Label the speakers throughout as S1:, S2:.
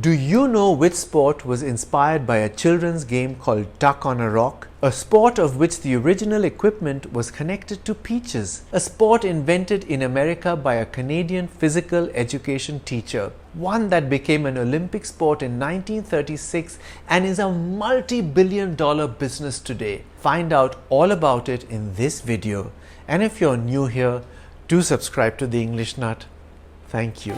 S1: Do you know which sport was inspired by a children's game called Duck on a Rock? A sport of which the original equipment was connected to peaches. A sport invented in America by a Canadian physical education teacher. One that became an Olympic sport in 1936 and is a multi-billion-dollar business today. Find out all about it in this video. And if you're new here, do subscribe to The English Nut. Thank you.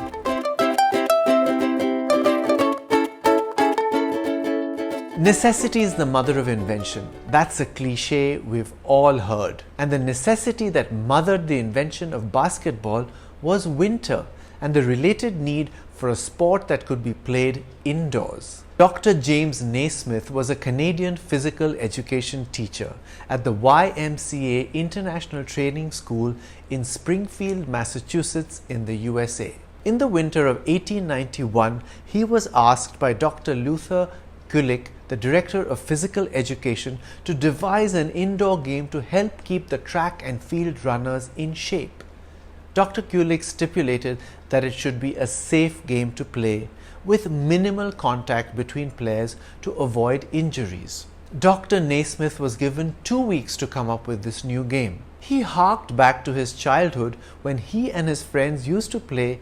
S1: Necessity is the mother of invention. That's a cliche we've all heard. And the necessity that mothered the invention of basketball was winter and the related need for a sport that could be played indoors. Dr. James Naismith was a Canadian physical education teacher at the YMCA International Training School in Springfield, Massachusetts in the USA. In the winter of 1891, he was asked by Dr. Luther Kulik, the director of physical education, to devise an indoor game to help keep the track and field runners in shape. Dr. Kulik stipulated that it should be a safe game to play with minimal contact between players to avoid injuries. Dr. Naismith was given 2 weeks to come up with this new game. He harked back to his childhood when he and his friends used to play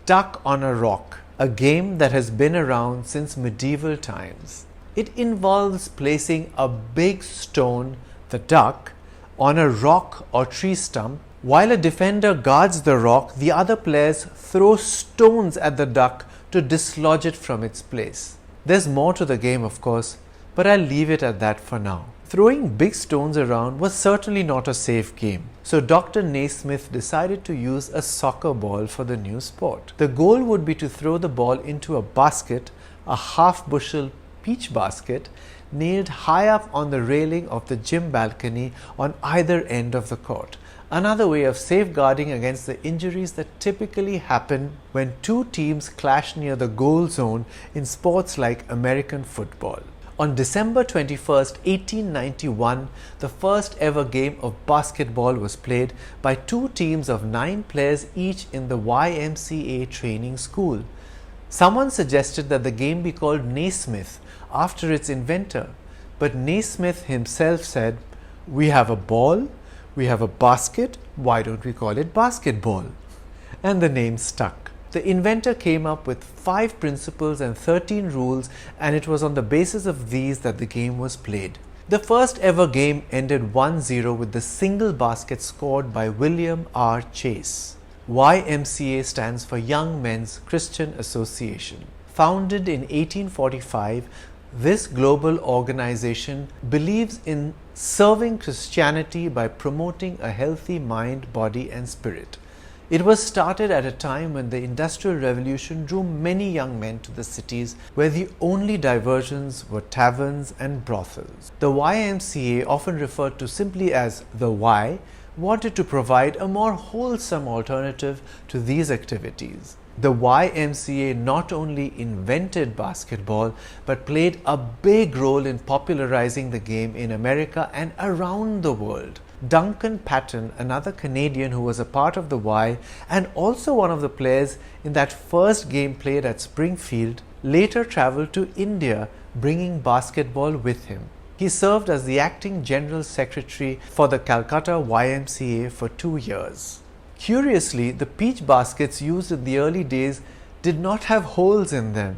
S1: Duck on a Rock, a game that has been around since medieval times. It involves placing a big stone, the duck, on a rock or tree stump. While a defender guards the rock, the other players throw stones at the duck to dislodge it from its place. There's more to the game, of course, but I'll leave it at that for now. Throwing big stones around was certainly not a safe game, so Dr. Naismith decided to use a soccer ball for the new sport. The goal would be to throw the ball into a basket, a half-bushel peach basket, nailed high up on the railing of the gym balcony on either end of the court. Another way of safeguarding against the injuries that typically happen when two teams clash near the goal zone in sports like American football. On December 21st, 1891, the first ever game of basketball was played by two teams of 9 players each in the YMCA training school. Someone suggested that the game be called Naismith after its inventor, but Naismith himself said, "We have a ball, we have a basket, why don't we call it basketball?" And the name stuck. The inventor came up with 5 principles and 13 rules, and it was on the basis of these that the game was played. The first ever game ended 1-0 with the single basket scored by William R. Chase. YMCA stands for Young Men's Christian Association. Founded in 1845, this global organization believes in serving Christianity by promoting a healthy mind, body, and spirit. It was started at a time when the Industrial Revolution drew many young men to the cities where the only diversions were taverns and brothels. The YMCA, often referred to simply as the Y, wanted to provide a more wholesome alternative to these activities. The YMCA not only invented basketball but played a big role in popularizing the game in America and around the world. Duncan Patton, another Canadian who was a part of the Y and also one of the players in that first game played at Springfield, later traveled to India, bringing basketball with him. He served as the acting general secretary for the Calcutta YMCA for 2 years. Curiously, the peach baskets used in the early days did not have holes in them.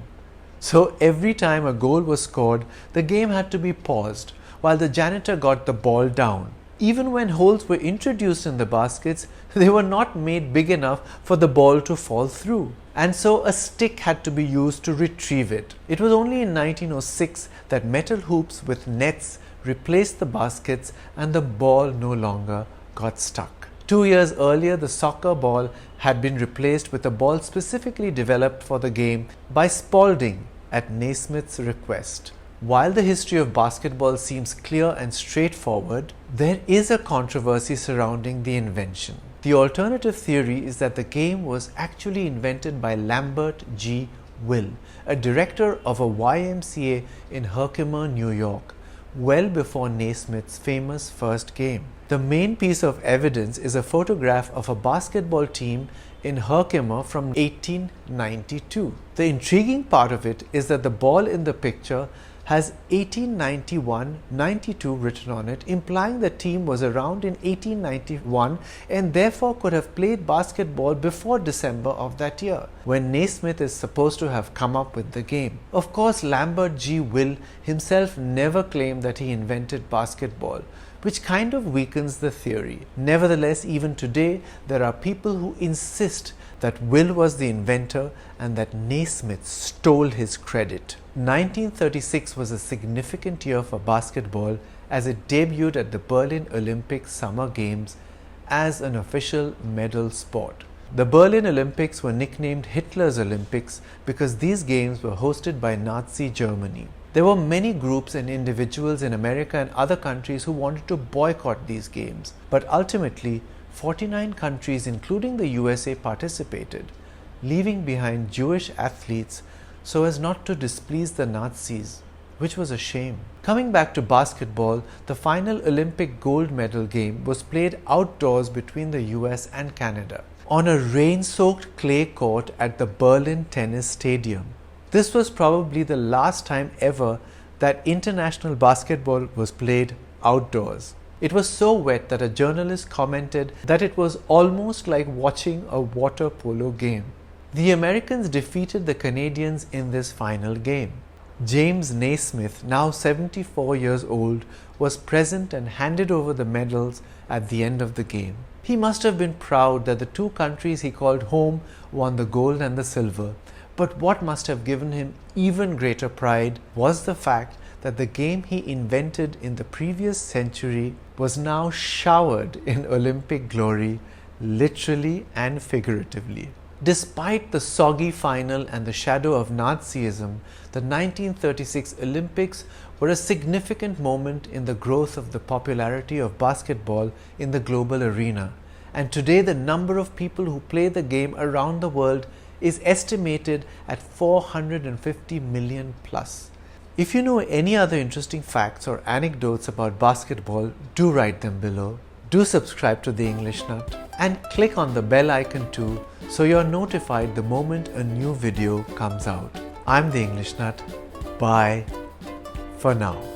S1: So every time a goal was scored, the game had to be paused while the janitor got the ball down. Even when holes were introduced in the baskets, they were not made big enough for the ball to fall through, and so a stick had to be used to retrieve it. It was only in 1906 that metal hoops with nets replaced the baskets and the ball no longer got stuck. 2 years earlier, the soccer ball had been replaced with a ball specifically developed for the game by Spalding at Naismith's request. While the history of basketball seems clear and straightforward, there is a controversy surrounding the invention. The alternative theory is that the game was actually invented by Lambert G. Will, a director of a YMCA in Herkimer, New York, well before Naismith's famous first game. The main piece of evidence is a photograph of a basketball team in Herkimer from 1892. The intriguing part of it is that the ball in the picture has 1891-92 written on it, implying the team was around in 1891 and therefore could have played basketball before December of that year, when Naismith is supposed to have come up with the game. Of course, Lambert G. Will himself never claimed that he invented basketball, which kind of weakens the theory. Nevertheless, even today, there are people who insist that Will was the inventor and that Naismith stole his credit. 1936 was a significant year for basketball as it debuted at the Berlin Olympic Summer Games as an official medal sport. The Berlin Olympics were nicknamed Hitler's Olympics because these games were hosted by Nazi Germany. There were many groups and individuals in America and other countries who wanted to boycott these games, but ultimately 49 countries including the USA participated, leaving behind Jewish athletes so as not to displease the Nazis, which was a shame. Coming back to basketball, the final Olympic gold medal game was played outdoors between the US and Canada on a rain-soaked clay court at the Berlin Tennis Stadium. This was probably the last time ever that international basketball was played outdoors. It was so wet that a journalist commented that it was almost like watching a water polo game. The Americans defeated the Canadians in this final game. James Naismith, now 74 years old, was present and handed over the medals at the end of the game. He must have been proud that the two countries he called home won the gold and the silver, but what must have given him even greater pride was the fact that the game he invented in the previous century was now showered in Olympic glory, literally and figuratively. Despite the soggy final and the shadow of Nazism, the 1936 Olympics were a significant moment in the growth of the popularity of basketball in the global arena. And today the number of people who play the game around the world is estimated at 450 million plus. If you know any other interesting facts or anecdotes about basketball, do write them below. Do subscribe to The English Nut and click on the bell icon too so you're notified the moment a new video comes out. I'm The English Nut. Bye for now.